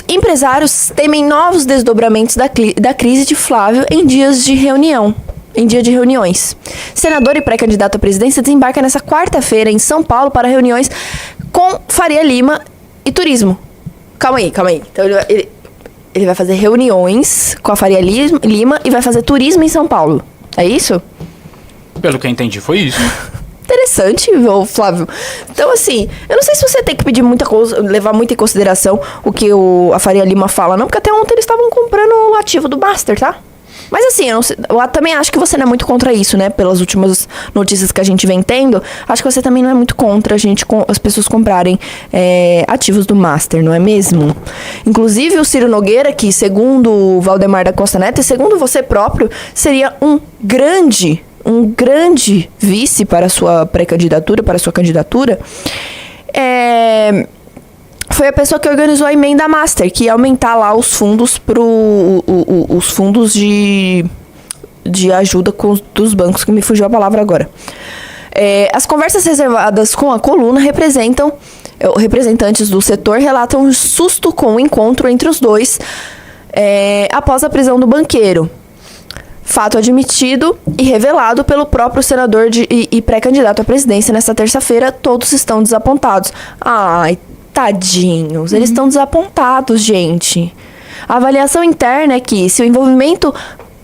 Empresários temem novos desdobramentos da crise de Flávio em dia de reuniões. Senador e pré-candidato à presidência desembarca nessa quarta-feira em São Paulo para reuniões com Faria Lima e turismo. Calma aí. Então ele vai fazer reuniões com a Faria Lima e vai fazer turismo em São Paulo. É isso? Pelo que eu entendi, foi isso. Interessante, Flávio. Então, assim, eu não sei se você tem que pedir muita coisa, levar muito em consideração o que a Faria Lima fala, não, porque até ontem eles estavam comprando o ativo do Master, tá? Mas assim, eu também acho que você não é muito contra isso, né? Pelas últimas notícias que a gente vem tendo, acho que você também não é muito contra as pessoas comprarem ativos do Master, não é mesmo? Inclusive o Ciro Nogueira, que segundo o Valdemar da Costa Neto e segundo você próprio, seria um grande vice para a sua pré-candidatura, para a sua candidatura, foi a pessoa que organizou a emenda Master, que ia aumentar lá os fundos os fundos de ajuda dos bancos, que me fugiu a palavra agora. As conversas reservadas com a coluna representantes do setor relatam um susto com o encontro entre os dois após a prisão do banqueiro. Fato admitido e revelado pelo próprio senador e pré-candidato à presidência nesta terça-feira. Todos estão desapontados. Ai, tadinhos. Eles estão desapontados, gente. A avaliação interna é que, se o envolvimento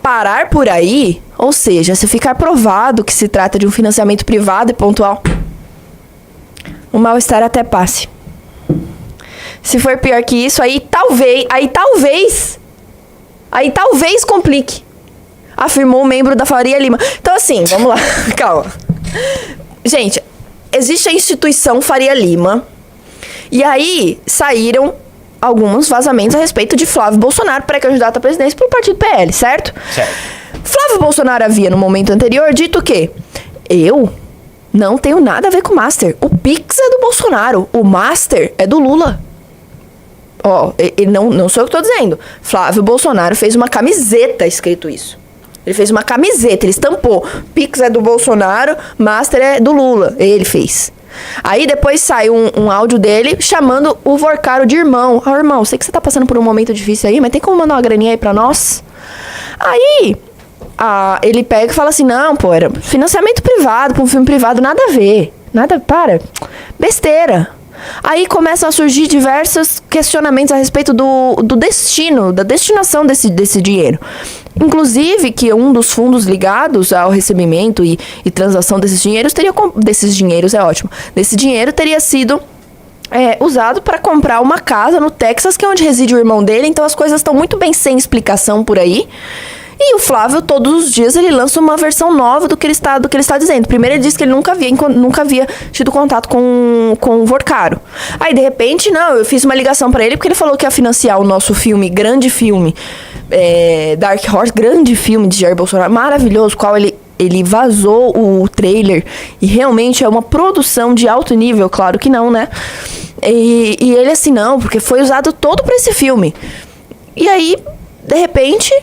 parar por aí, ou seja, se ficar provado que se trata de um financiamento privado e pontual, o mal-estar até passe. Se for pior que isso, aí talvez complique. Afirmou um membro da Faria Lima. Então, assim, vamos lá. Calma. Gente, existe a instituição Faria Lima. E aí, saíram alguns vazamentos a respeito de Flávio Bolsonaro, pré-candidato à presidência pelo partido PL, certo? Certo. Flávio Bolsonaro havia, no momento anterior, dito que eu não tenho nada a ver com o Master. O Pix é do Bolsonaro. O Master é do Lula. Não sou eu que estou dizendo. Flávio Bolsonaro fez uma camiseta escrito isso. Ele fez uma camiseta, ele estampou. Pix é do Bolsonaro, Master é do Lula. Ele fez. Aí depois sai um áudio dele chamando o Vorcaro de irmão. Irmão, sei que você tá passando por um momento difícil aí, mas tem como mandar uma graninha aí pra nós? Aí ele pega e fala assim, não, pô, era financiamento privado pra um filme privado, nada a ver. Besteira. Aí começam a surgir diversos questionamentos a respeito do destino, da destinação desse dinheiro. Inclusive que um dos fundos ligados ao recebimento e transação desses dinheiro teria sido usado para comprar uma casa no Texas, que é onde reside o irmão dele. Então as coisas estão muito bem sem explicação por aí. E o Flávio, todos os dias, ele lança uma versão nova do que ele está dizendo. Primeiro ele disse que ele nunca havia tido contato com o Vorcaro. Aí, de repente, eu fiz uma ligação para ele porque ele falou que ia financiar o nosso filme, grande filme, Dark Horse, grande filme de Jair Bolsonaro, maravilhoso, qual ele vazou o trailer. E realmente é uma produção de alto nível, claro que não, né? E ele assim, não, porque foi usado todo para esse filme. E aí, de repente,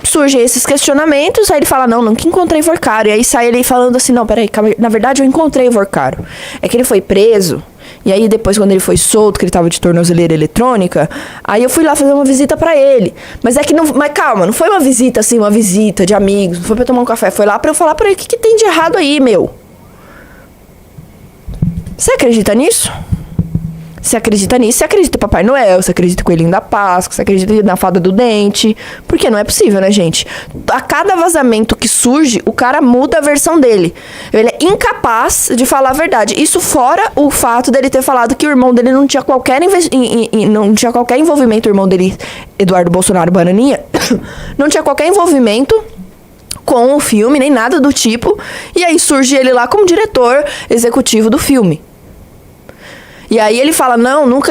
surgem esses questionamentos, aí ele fala, nunca encontrei Vorcaro. E aí sai ele falando assim, não, peraí, na verdade eu encontrei Vorcaro. É que ele foi preso, e aí depois quando ele foi solto, que ele tava de tornozeleira eletrônica, aí eu fui lá fazer uma visita pra ele. Mas calma, não foi uma visita assim, uma visita de amigos, não foi pra tomar um café, foi lá pra eu falar pra ele, o que tem de errado aí, meu? Você acredita nisso? Você acredita nisso? Você acredita em Papai Noel? Você acredita em Coelhinho da Páscoa? Você acredita na Fada do Dente? Porque não é possível, né, gente? A cada vazamento que surge, o cara muda a versão dele. Ele é incapaz de falar a verdade. Isso fora o fato dele ter falado que o irmão dele não tinha qualquer envolvimento. O irmão dele, Eduardo Bolsonaro Bananinha, não tinha qualquer envolvimento com o filme, nem nada do tipo. E aí surge ele lá como diretor executivo do filme. E aí ele fala,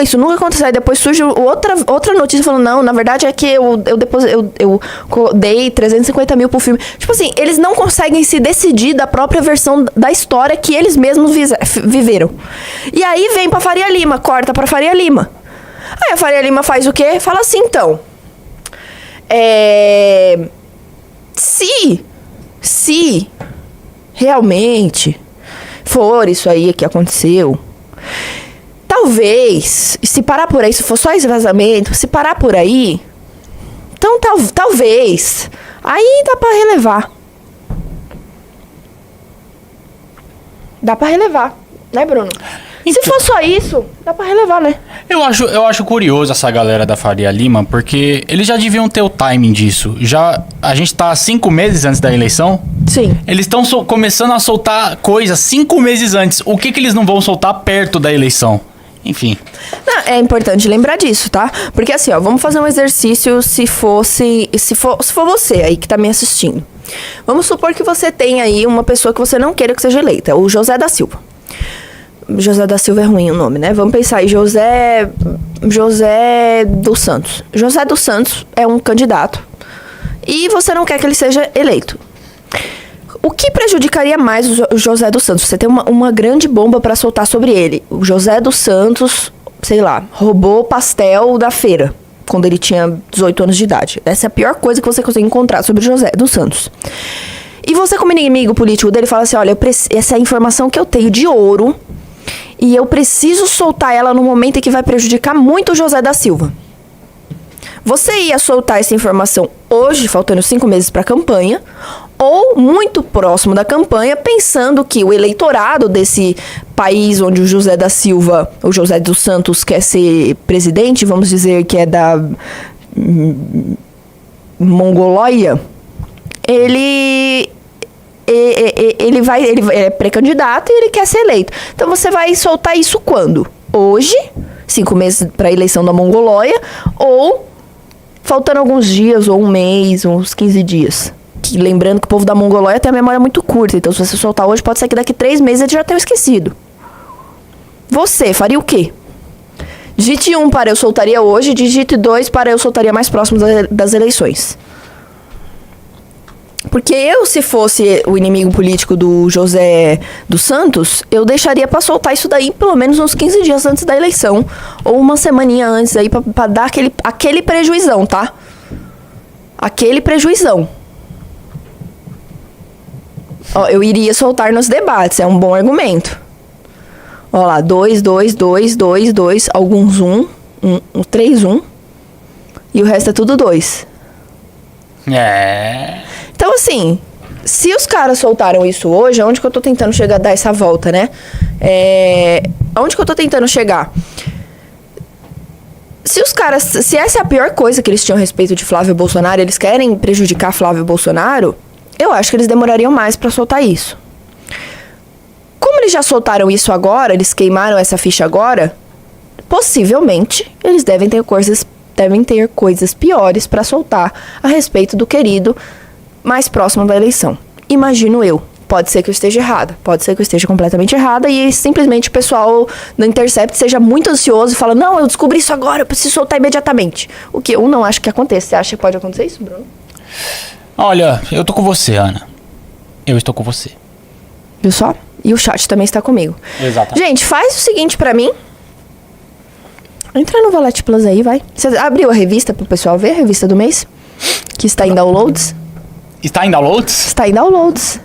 isso nunca aconteceu. Aí depois surge outra notícia falando, não, na verdade é que eu dei 350 mil pro filme. Tipo assim, eles não conseguem se decidir da própria versão da história que eles mesmos viveram. E aí vem pra Faria Lima, corta pra Faria Lima. Aí a Faria Lima faz o quê? Fala assim, então, se realmente for isso aí que aconteceu, talvez, se parar por aí, se for só esse vazamento, se parar por aí, então talvez, aí dá pra relevar. Dá pra relevar, né, Bruno? Então, se for só isso, dá pra relevar, né? eu acho curioso essa galera da Faria Lima, porque eles já deviam ter o timing disso. A gente tá 5 meses antes da eleição. Sim. Eles estão começando a soltar coisas 5 meses antes. O que eles não vão soltar perto da eleição? Enfim. Não, é importante lembrar disso, tá? Porque assim, ó, vamos fazer um exercício se for você aí que tá me assistindo. Vamos supor que você tem aí uma pessoa que você não queira que seja eleita, o José da Silva. José da Silva é ruim o nome, né? Vamos pensar aí, José dos Santos. José dos Santos é um candidato e você não quer que ele seja eleito. O que prejudicaria mais o José dos Santos? Você tem uma grande bomba pra soltar sobre ele. O José dos Santos, sei lá, roubou pastel da feira quando ele tinha 18 anos de idade. Essa é a pior coisa que você consegue encontrar sobre o José dos Santos. E você, como inimigo político dele, fala assim, olha, essa é a informação que eu tenho de ouro e eu preciso soltar ela no momento em que vai prejudicar muito o José da Silva. Você ia soltar essa informação hoje, faltando 5 meses para a campanha, ou muito próximo da campanha, pensando que o eleitorado desse país onde o José da Silva, o José dos Santos quer ser presidente, vamos dizer que é da Mongolóia, ele é pré-candidato e ele quer ser eleito. Então você vai soltar isso quando? Hoje, 5 meses para a eleição da Mongolóia, ou faltando alguns dias, ou um mês, uns 15 dias. Que, lembrando que o povo da Mongolóia tem a memória muito curta, então se você soltar hoje, pode ser que daqui 3 meses eles já tenham esquecido. Você faria o quê? Digite 1 para eu soltaria hoje, digite 2 para eu soltaria mais próximo das eleições. Porque eu, se fosse o inimigo político do José dos Santos, eu deixaria pra soltar isso daí pelo menos uns 15 dias antes da eleição. Ou uma semaninha antes aí pra dar aquele prejuizão, tá? Aquele prejuizão. Ó, eu iria soltar nos debates, é um bom argumento. Ó lá, 2, 2, 2, 2, 2, alguns 1, 3, 1. E o resto é tudo 2. É... Então, assim, se os caras soltaram isso hoje, aonde que eu tô tentando chegar, dar essa volta, né? Aonde que eu tô tentando chegar? Se essa é a pior coisa que eles tinham a respeito de Flávio Bolsonaro, eles querem prejudicar Flávio Bolsonaro, eu acho que eles demorariam mais pra soltar isso. Como eles já soltaram isso agora, eles queimaram essa ficha agora, possivelmente eles devem ter coisas piores pra soltar a respeito do querido mais próximo da eleição. Imagino eu. Pode ser que eu esteja errada. Pode ser que eu esteja completamente errada e simplesmente o pessoal do Intercept seja muito ansioso e fala, não, eu descobri isso agora, eu preciso soltar imediatamente. O que eu não acho que aconteça. Você acha que pode acontecer isso, Bruno? Olha, eu tô com você, Ana. Eu estou com você. Viu só? E o chat também está comigo. Exatamente. Gente, faz o seguinte pra mim. Entra no Valete Plus aí, vai. Você abriu a revista pro pessoal ver, a revista do mês? Que está em downloads? Está em downloads? Está em downloads.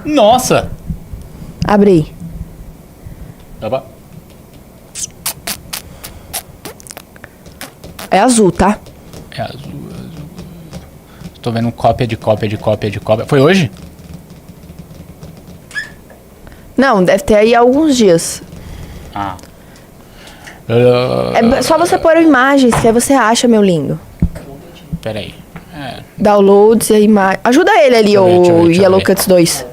Nossa! Abre aí. Opa. É azul, tá? É azul. Tô vendo cópia de cópia. Foi hoje? Não, deve ter aí alguns dias. Ah. É só você pôr imagens, que aí você acha, meu lindo. Peraí. Downloads e a imagem. Ajuda ele ali, Deixa eu ver, o deixa eu Yellow ver. Cuts 2.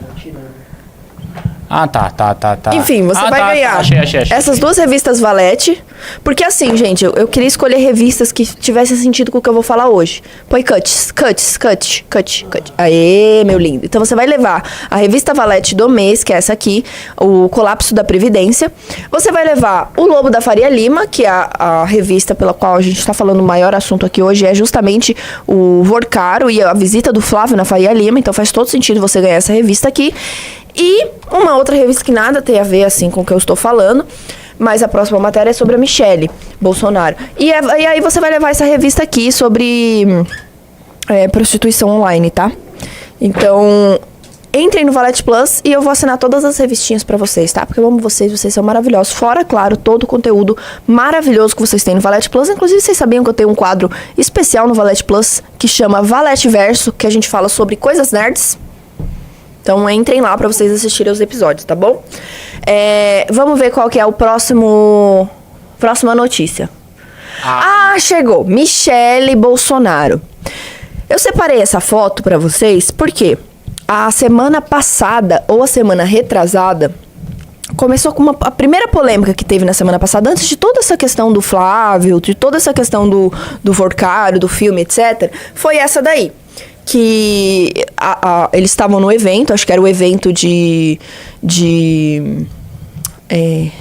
Ah, tá. Enfim, você vai ganhar Achei. essas 2 revistas Valete. Porque assim, gente, eu queria escolher revistas que tivessem sentido com o que eu vou falar hoje. Põe cuts. Aê, meu lindo. Então você vai levar a revista Valete do mês, que é essa aqui, o Colapso da Previdência. Você vai levar o Lobo da Faria Lima, que é a revista pela qual a gente está falando o maior assunto aqui hoje, é justamente o Vorcaro e a visita do Flávio na Faria Lima. Então faz todo sentido você ganhar essa revista aqui. E uma outra revista que nada tem a ver, assim, com o que eu estou falando, mas a próxima matéria é sobre a Michelle Bolsonaro. E aí você vai levar essa revista aqui sobre prostituição online, tá? Então, Entrem no Valete Plus e eu vou assinar todas as revistinhas pra vocês, tá? Porque eu amo vocês, vocês são maravilhosos. Fora, claro, todo o conteúdo maravilhoso que vocês têm no Valete Plus. Inclusive, vocês sabiam que eu tenho um quadro especial no Valete Plus que chama Valete Verso, que a gente fala sobre coisas nerds. Então, entrem lá pra vocês assistirem os episódios, tá bom? Vamos ver qual que é o próxima notícia. Chegou. Michele Bolsonaro. Eu separei essa foto pra vocês porque a semana passada, ou a semana retrasada, começou com a primeira polêmica que teve na semana passada, antes de toda essa questão do Flávio, de toda essa questão do Forcário, do filme, etc., foi essa daí. Que eles estavam no evento, acho que era o evento de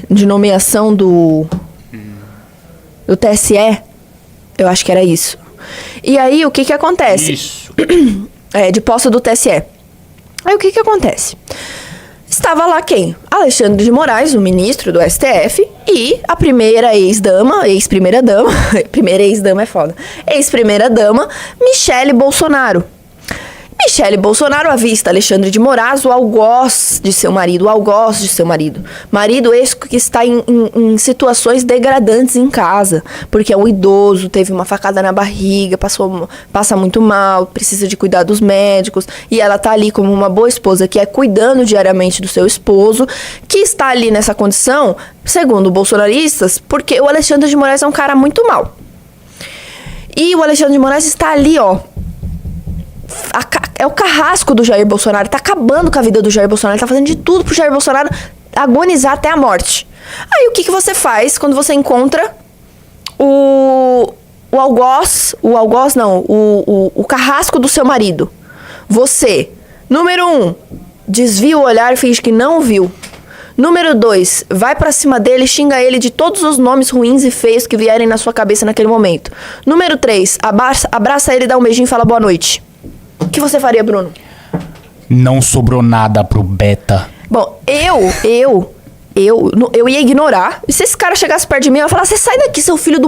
nomeação do TSE, eu acho que era isso. E aí, o que acontece? Isso. De posse do TSE. Aí, o que acontece? Estava lá quem? Alexandre de Moraes, o ministro do STF, e a primeira ex-primeira-dama, primeira ex-dama é foda, ex-primeira-dama, Michele Bolsonaro. Michele Bolsonaro avista Alexandre de Moraes, o algoz de seu marido. Marido esse que está em situações degradantes em casa, porque é um idoso, teve uma facada na barriga, passa muito mal, precisa de cuidados médicos, e ela tá ali como uma boa esposa, que é cuidando diariamente do seu esposo, que está ali nessa condição, segundo bolsonaristas, porque o Alexandre de Moraes é um cara muito mau. E o Alexandre de Moraes está ali, é o carrasco do Jair Bolsonaro, tá acabando com a vida do Jair Bolsonaro, tá fazendo de tudo pro Jair Bolsonaro agonizar até a morte. Aí o que você faz quando você encontra o carrasco do seu marido? Você, número 1, desvia o olhar e finge que não viu. Número 2, vai pra cima dele e xinga ele de todos os nomes ruins e feios que vierem na sua cabeça naquele momento. Número 3, abraça ele, dá um beijinho e fala boa noite. O que você faria, Bruno? Não sobrou nada pro Beta. Bom, eu ia ignorar. E se esse cara chegasse perto de mim, eu ia falar, você sai daqui, seu filho de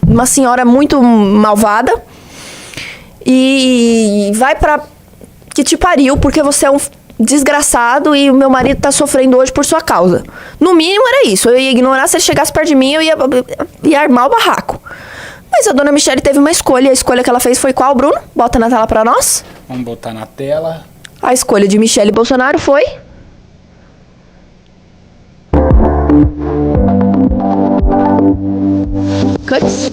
uma senhora muito malvada. E vai pra que te pariu, porque você é um desgraçado e o meu marido tá sofrendo hoje por sua causa. No mínimo era isso. Eu ia ignorar, se ele chegasse perto de mim, eu ia armar o barraco. Mas a dona Michele teve uma escolha. A escolha que ela fez foi qual, Bruno? Bota na tela pra nós. Vamos botar na tela. A escolha de Michele Bolsonaro foi... Cuts.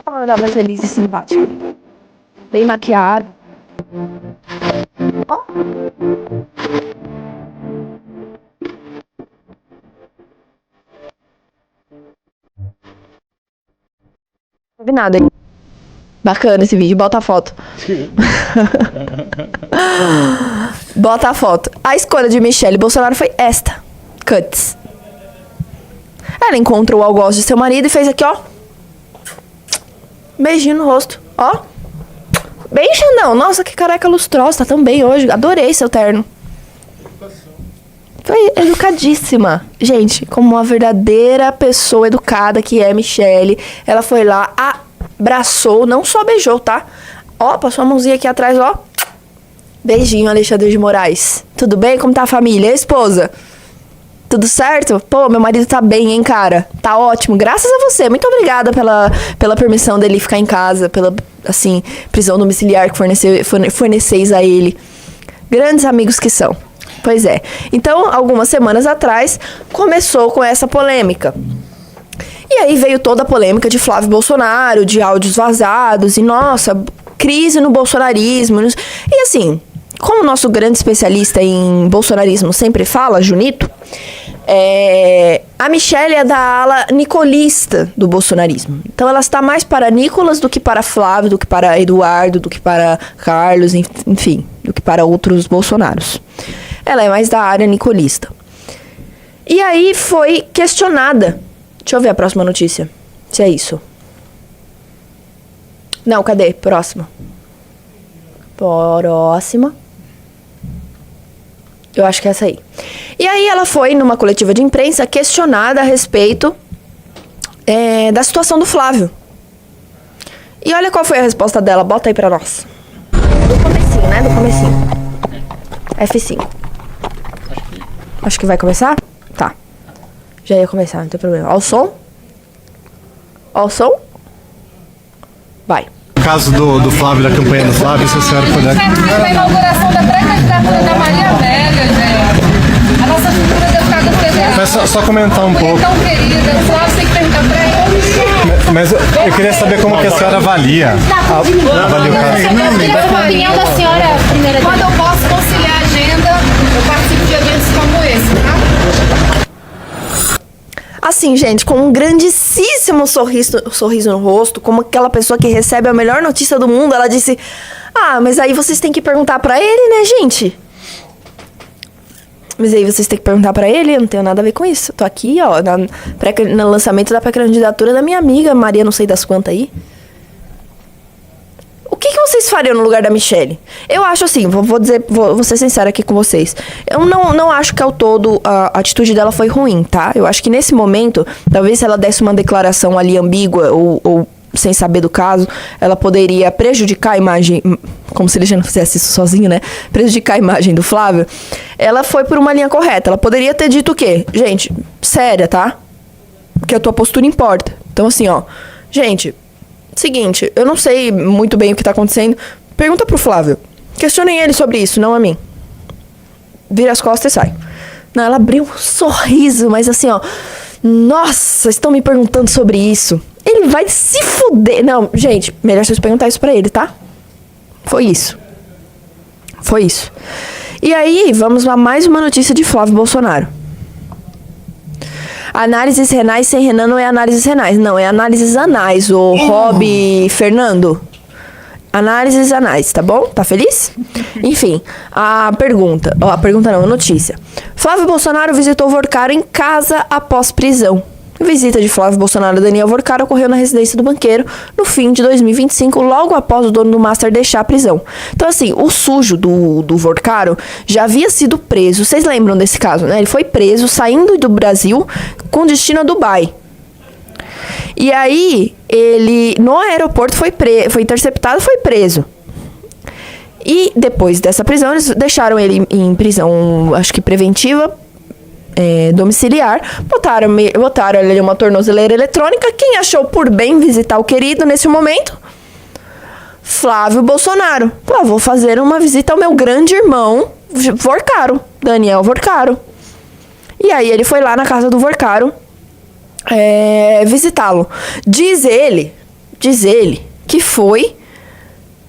Olha ela mais feliz e simpática. Bem maquiada. Ó. Não vi nada, hein? Bacana esse vídeo, bota a foto. Bota a foto. A escolha de Michele Bolsonaro foi esta. Cuts. Ela encontrou o algoz de seu marido e fez aqui, ó. Beijinho no rosto, ó. Bem, Xandão. Nossa, que careca lustrosa. Tá tão bem hoje. Adorei seu terno. Foi educadíssima. Gente, como uma verdadeira pessoa educada que é Michele, ela foi lá, abraçou, não só beijou, tá? Ó, passou a mãozinha aqui atrás, ó. Beijinho, Alexandre de Moraes. Tudo bem? Como tá a família? E a esposa? Tudo certo? Pô, meu marido tá bem, hein, cara? Tá ótimo. Graças a você. Muito obrigada pela permissão dele ficar em casa, pela, assim, prisão domiciliar que forneceis a ele. Grandes amigos que são. Pois é. Então, algumas semanas atrás, começou com essa polêmica. E aí veio toda a polêmica de Flávio Bolsonaro, de áudios vazados, e nossa, crise no bolsonarismo. E assim, como o nosso grande especialista em bolsonarismo sempre fala, Junito, a Michele é da ala nicolista do bolsonarismo. Então ela está mais para Nicolas do que para Flávio, do que para Eduardo, do que para Carlos, enfim, do que para outros bolsonaros. Ela é mais da área nicolista. E aí foi questionada. Deixa eu ver a próxima notícia. Se é isso. Não, cadê? Próxima. Próxima. Eu acho que é essa aí. E aí ela foi numa coletiva de imprensa questionada a respeito da situação do Flávio. E olha qual foi a resposta dela. Bota aí pra nós. né? Do comecinho. F5. Acho que vai começar? Tá. Já ia começar, não tem problema. Ó o som. Ó o som. Vai. No caso do Flávio, da campanha do Flávio, se a senhora puder... A inauguração da pré-candidatura da Maria Amélia, gente. A nossa futura deputada federal. Mas só comentar um pouco. Tão querida, o Flávio tem que perguntar pra ele. Mas eu queria saber como que a senhora avalia o caso. A opinião da senhora, primeira. Quando eu posso conciliar a agenda, eu participo de eventos como esse, tá? Assim, gente, com um grandíssimo sorriso no rosto, como aquela pessoa que recebe a melhor notícia do mundo, ela disse: ah, mas aí vocês têm que perguntar pra ele, né, gente? Mas aí vocês têm que perguntar pra ele, eu não tenho nada a ver com isso. Tô aqui, ó, no lançamento da pré-candidatura da minha amiga, Maria não sei das quantas aí. O que vocês fariam no lugar da Michelle? Eu acho assim, vou ser sincera aqui com vocês. Eu não acho que ao todo a atitude dela foi ruim, tá? Eu acho que nesse momento, talvez se ela desse uma declaração ali ambígua ou sem saber do caso, ela poderia prejudicar a imagem, como se ele já não fizesse isso sozinho, né? Prejudicar a imagem do Flávio. Ela foi por uma linha correta. Ela poderia ter dito o quê? Gente, séria, tá? Porque a tua postura importa. Então assim, ó. Gente, seguinte, eu não sei muito bem o que tá acontecendo. Pergunta pro Flávio. Questionem ele sobre isso, não a mim. Vira as costas e sai. Não, ela abriu um sorriso, mas assim, ó. Nossa, estão me perguntando sobre isso. Ele vai se fuder. Não, gente, melhor vocês perguntar isso pra ele, tá? Foi isso. Foi isso. E aí, vamos a mais uma notícia de Flávio Bolsonaro. Análises renais sem Renan não é análises renais, não, é análises anais, o Rob Fernando. Análises anais, tá bom? Tá feliz? Enfim, a pergunta não, a notícia. Flávio Bolsonaro visitou Vorcaro em casa após prisão. A visita de Flávio Bolsonaro a Daniel Vorcaro ocorreu na residência do banqueiro no fim de 2025, logo após o dono do Master deixar a prisão. Então, assim, o sujo do Vorcaro já havia sido preso. Vocês lembram desse caso, né? Ele foi preso saindo do Brasil com destino a Dubai. E aí, ele, no aeroporto, foi interceptado e foi preso. E depois dessa prisão, eles deixaram ele em prisão, acho que preventiva, domiciliar, botaram ali uma tornozeleira eletrônica. Quem achou por bem visitar o querido nesse momento? Flávio Bolsonaro. Vou fazer uma visita ao meu grande irmão Vorcaro, Daniel Vorcaro. E aí ele foi lá na casa do Vorcaro visitá-lo. Diz ele que foi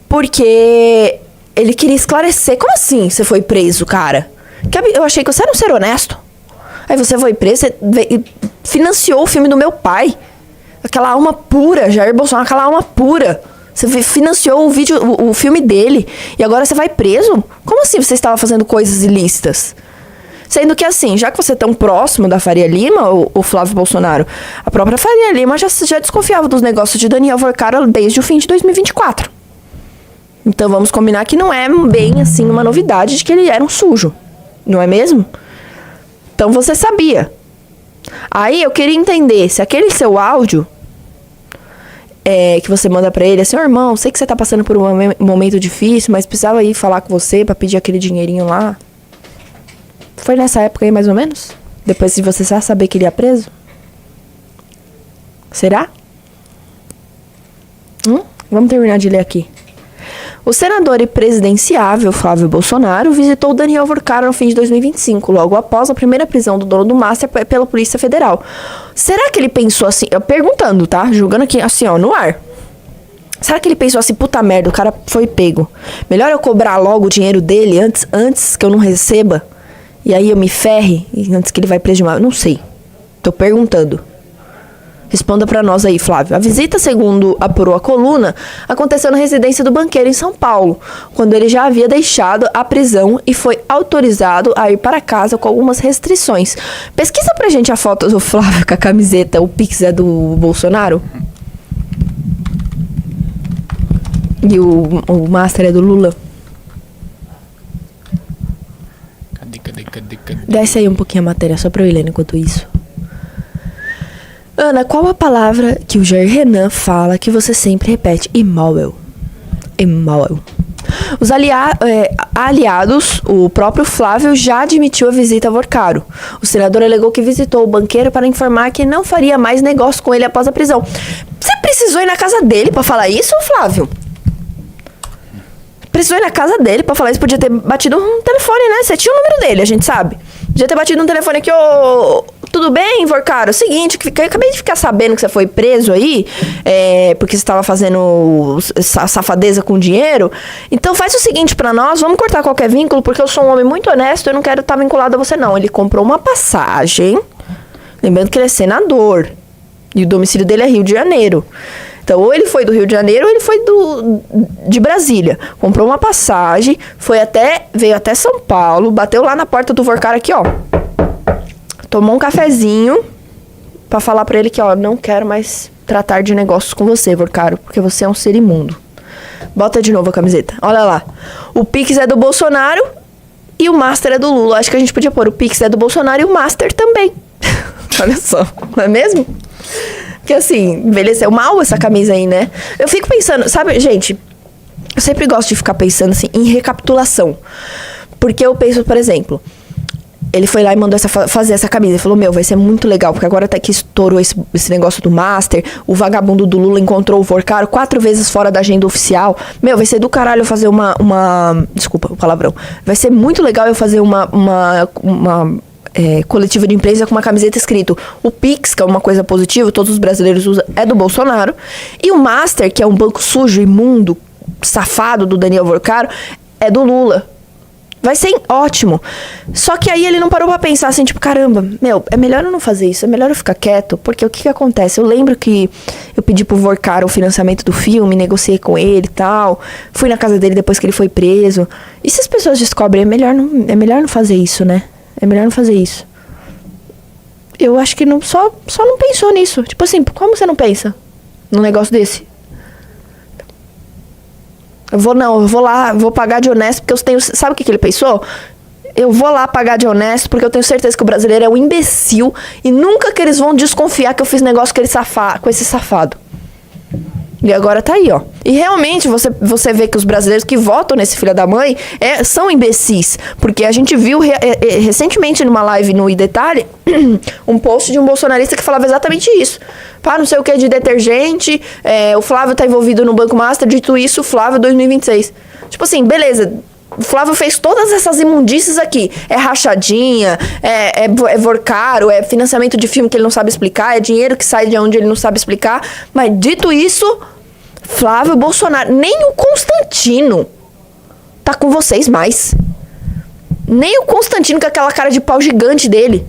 porque ele queria esclarecer. Como assim você foi preso, cara? Eu achei que você era um ser honesto. Aí você foi preso, você financiou o filme do meu pai. Aquela alma pura, Jair Bolsonaro, aquela alma pura. Você financiou o filme dele. E agora você vai preso? Como assim você estava fazendo coisas ilícitas? Sendo que assim, já que você é tão próximo da Faria Lima, o Flávio Bolsonaro, a própria Faria Lima já desconfiava dos negócios de Daniel Vorcaro desde o fim de 2024. Então vamos combinar que não é bem assim uma novidade de que ele era um sujo. Não é mesmo? Então você sabia. Aí eu queria entender se aquele seu áudio que você manda pra ele, assim, irmão, sei que você tá passando por um momento difícil, mas precisava ir falar com você pra pedir aquele dinheirinho lá. Foi nessa época aí, mais ou menos? Depois de você já saber que ele ia preso? Será? Vamos terminar de ler aqui. O senador e presidenciável Flávio Bolsonaro visitou Daniel Vorcaro no fim de 2025, logo após a primeira prisão do dono do Master pela Polícia Federal. Será que ele pensou assim, perguntando, tá? Julgando aqui assim, ó, no ar. Será que ele pensou assim, puta merda, o cara foi pego. Melhor eu cobrar logo o dinheiro dele antes que eu não receba? E aí eu me ferre antes que ele vai preso de mal? Não sei. Tô perguntando. Responda pra nós aí, Flávio. A visita, segundo apurou a coluna, aconteceu na residência do banqueiro em São Paulo, quando ele já havia deixado a prisão e foi autorizado a ir para casa com algumas restrições. Pesquisa pra gente a foto do Flávio com a camiseta, o Pix é do Bolsonaro. E o Master é do Lula. Cadê? Desce aí um pouquinho a matéria, só pra eu ir lendo enquanto isso. Ana, qual a palavra que o Jair Renan fala que você sempre repete? Imóvel. Os aliados, o próprio Flávio já admitiu a visita a Vorcaro. O senador alegou que visitou o banqueiro para informar que não faria mais negócio com ele após a prisão. Você precisou ir na casa dele para falar isso, Flávio? Precisou ir na casa dele pra falar isso. Podia ter batido um telefone, né? Você tinha o número dele, a gente sabe. Podia ter batido um telefone aqui, ô... Tudo bem, Vorcaro? Seguinte, eu acabei de ficar sabendo que você foi preso aí, porque você estava fazendo safadeza com dinheiro. Então faz o seguinte pra nós, vamos cortar qualquer vínculo, porque eu sou um homem muito honesto, eu não quero estar vinculado a você não. Ele comprou uma passagem, lembrando que ele é senador, e o domicílio dele é Rio de Janeiro. Então, ou ele foi do Rio de Janeiro, ou ele foi de Brasília. Comprou uma passagem, veio até São Paulo, bateu lá na porta do Vorcaro aqui, ó. Tomou um cafezinho pra falar pra ele que, ó, não quero mais tratar de negócios com você, Vorcaro, porque você é um ser imundo. Bota de novo a camiseta. Olha lá. O Pix é do Bolsonaro e o Master é do Lula. Acho que a gente podia pôr o Pix é do Bolsonaro e o Master também. Olha só, não é mesmo? Porque assim, envelheceu mal essa camisa aí, né? Eu fico pensando, sabe, gente, eu sempre gosto de ficar pensando assim, em recapitulação. Porque eu penso, por exemplo, ele foi lá e mandou fazer essa camisa. Ele falou, vai ser muito legal, porque agora até que estourou esse negócio do Master, o vagabundo do Lula encontrou o Vorcaro 4 vezes fora da agenda oficial. Vai ser do caralho eu fazer uma... Desculpa o palavrão. Vai ser muito legal eu fazer uma coletiva de imprensa com uma camiseta escrito o Pix, que é uma coisa positiva, todos os brasileiros usam, é do Bolsonaro. E o Master, que é um banco sujo, imundo, safado do Daniel Vorcaro, é do Lula. Vai ser ótimo. Só que aí ele não parou pra pensar assim, tipo, caramba, é melhor eu não fazer isso, é melhor eu ficar quieto, porque o que acontece? Eu lembro que eu pedi pro Vorcaro o financiamento do filme, negociei com ele e tal, fui na casa dele depois que ele foi preso. E se as pessoas descobrem, é melhor não fazer isso, né? É melhor não fazer isso. Eu acho que só não pensou nisso. Tipo assim, como você não pensa num negócio desse? Eu vou lá, vou pagar de honesto, porque eu tenho... Sabe o que ele pensou? Eu vou lá pagar de honesto, porque eu tenho certeza que o brasileiro é um imbecil e nunca que eles vão desconfiar que eu fiz negócio com esse safado. E agora tá aí, ó. E realmente você vê que os brasileiros que votam nesse filho da mãe são imbecis. Porque a gente viu recentemente numa live no iDetalhe um post de um bolsonarista que falava exatamente isso. Pá, não sei o que de detergente, o Flávio tá envolvido no Banco Master, dito isso, Flávio 2026. Tipo assim, beleza. O Flávio fez todas essas imundícies aqui. É rachadinha, é Vorcaro, é financiamento de filme que ele não sabe explicar, é dinheiro que sai de onde ele não sabe explicar. Mas dito isso, Flávio Bolsonaro, nem o Constantino tá com vocês mais. Nem o Constantino com aquela cara de pau gigante dele.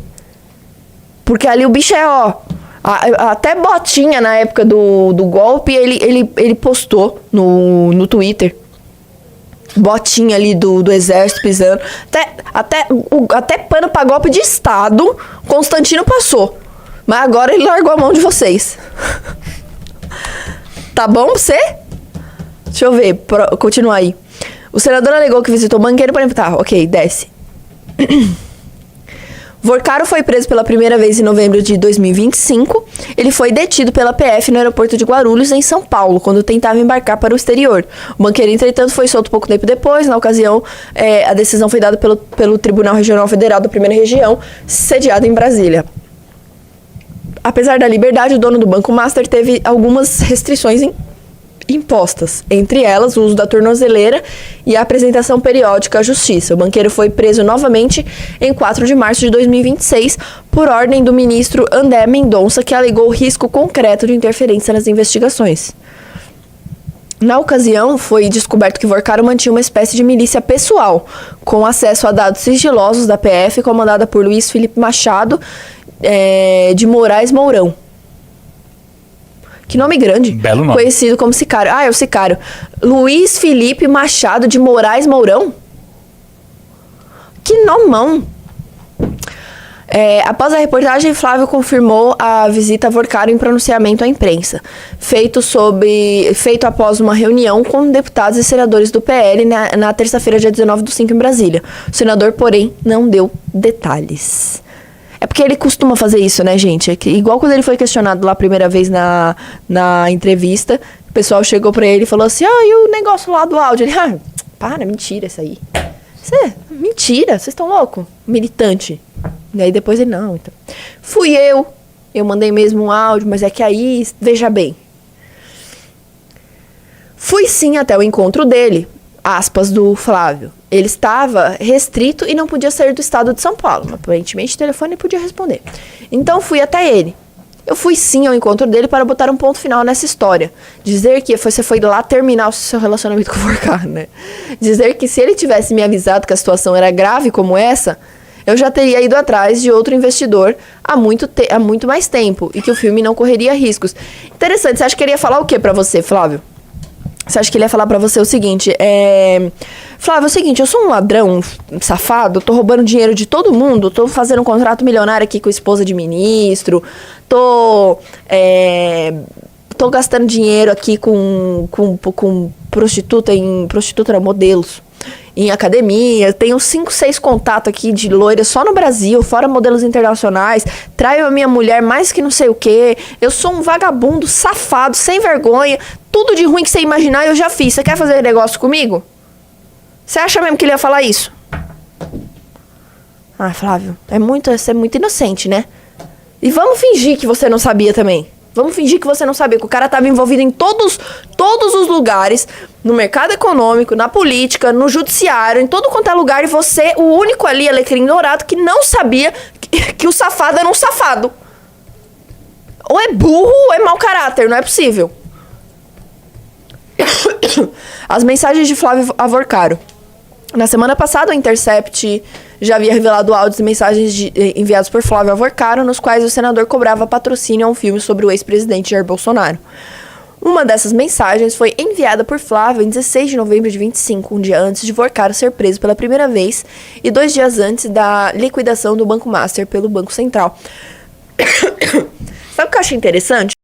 Porque ali o bicho até Botinha na época do golpe, ele postou no Twitter. Botinha ali do exército pisando. Até pano pra golpe de Estado, Constantino passou. Mas agora ele largou a mão de vocês. Tá bom pra você? Deixa eu ver, continuar aí. O senador alegou que visitou o banqueiro para... Tá, ok, desce. Vorcaro foi preso pela primeira vez em novembro de 2025. Ele foi detido pela PF no aeroporto de Guarulhos, em São Paulo, quando tentava embarcar para o exterior. O banqueiro, entretanto, foi solto pouco tempo depois. Na ocasião, a decisão foi dada pelo Tribunal Regional Federal da Primeira Região, sediado em Brasília. Apesar da liberdade, o dono do Banco Master teve algumas restrições impostas, entre elas o uso da tornozeleira e a apresentação periódica à justiça. O banqueiro foi preso novamente em 4 de março de 2026 por ordem do ministro André Mendonça, que alegou risco concreto de interferência nas investigações. Na ocasião, foi descoberto que Vorcaro mantinha uma espécie de milícia pessoal, com acesso a dados sigilosos da PF, comandada por Luiz Felipe Machado de Moraes Mourão. Que nome grande. Belo nome. Conhecido como Sicário. Ah, é o Sicário. Luiz Felipe Machado de Moraes Mourão? Que nomão. Após a reportagem, Flávio confirmou a visita a Vorcaro em pronunciamento à imprensa, feito após uma reunião com deputados e senadores do PL na terça-feira, dia 19/5, em Brasília. O senador, porém, não deu detalhes. É porque ele costuma fazer isso, né, gente? Igual quando ele foi questionado lá a primeira vez na entrevista, o pessoal chegou pra ele e falou assim, e o negócio lá do áudio? Ele, para, mentira isso aí. Mentira, vocês estão loucos? Militante. E aí depois ele, não, então. Fui eu mandei mesmo um áudio, mas é que aí, veja bem. Fui sim até o encontro dele, aspas do Flávio. Ele estava restrito e não podia sair do estado de São Paulo. Mas, aparentemente o telefone podia responder. Então fui até ele. Eu fui sim ao encontro dele para botar um ponto final nessa história. Dizer que você foi lá terminar o seu relacionamento com o Forcar, né? Dizer que se ele tivesse me avisado que a situação era grave como essa, eu já teria ido atrás de outro investidor há muito mais tempo e que o filme não correria riscos. Interessante, você acha que ele ia falar o que pra você, Flávio? Você acha que ele ia falar pra você o seguinte, Flávio, é o seguinte, eu sou um ladrão safado, tô roubando dinheiro de todo mundo, tô fazendo um contrato milionário aqui com a esposa de ministro, tô gastando dinheiro aqui com prostituta não, modelos em academia, tenho 5, 6 contatos aqui de loiras só no Brasil, fora modelos internacionais, traio a minha mulher mais que não sei o que, eu sou um vagabundo safado, sem vergonha, tudo de ruim que você imaginar eu já fiz, você quer fazer negócio comigo? Você acha mesmo que ele ia falar isso? Ah, Flávio, você é muito inocente, né? E vamos fingir que você não sabia também. Vamos fingir que você não sabia, que o cara estava envolvido em todos os lugares, no mercado econômico, na política, no judiciário, em todo quanto é lugar, e você, o único ali, alecrim dourado, que não sabia que o safado era um safado. Ou é burro ou é mau caráter, não é possível. As mensagens de Flávio Avorcaro. Na semana passada, o Intercept já havia revelado áudios e mensagens enviados por Flávio Avorcaro, nos quais o senador cobrava patrocínio a um filme sobre o ex-presidente Jair Bolsonaro. Uma dessas mensagens foi enviada por Flávio em 16 de novembro de 25, um dia antes de Avorcaro ser preso pela primeira vez e 2 dias antes da liquidação do Banco Master pelo Banco Central. Sabe o que eu achei interessante?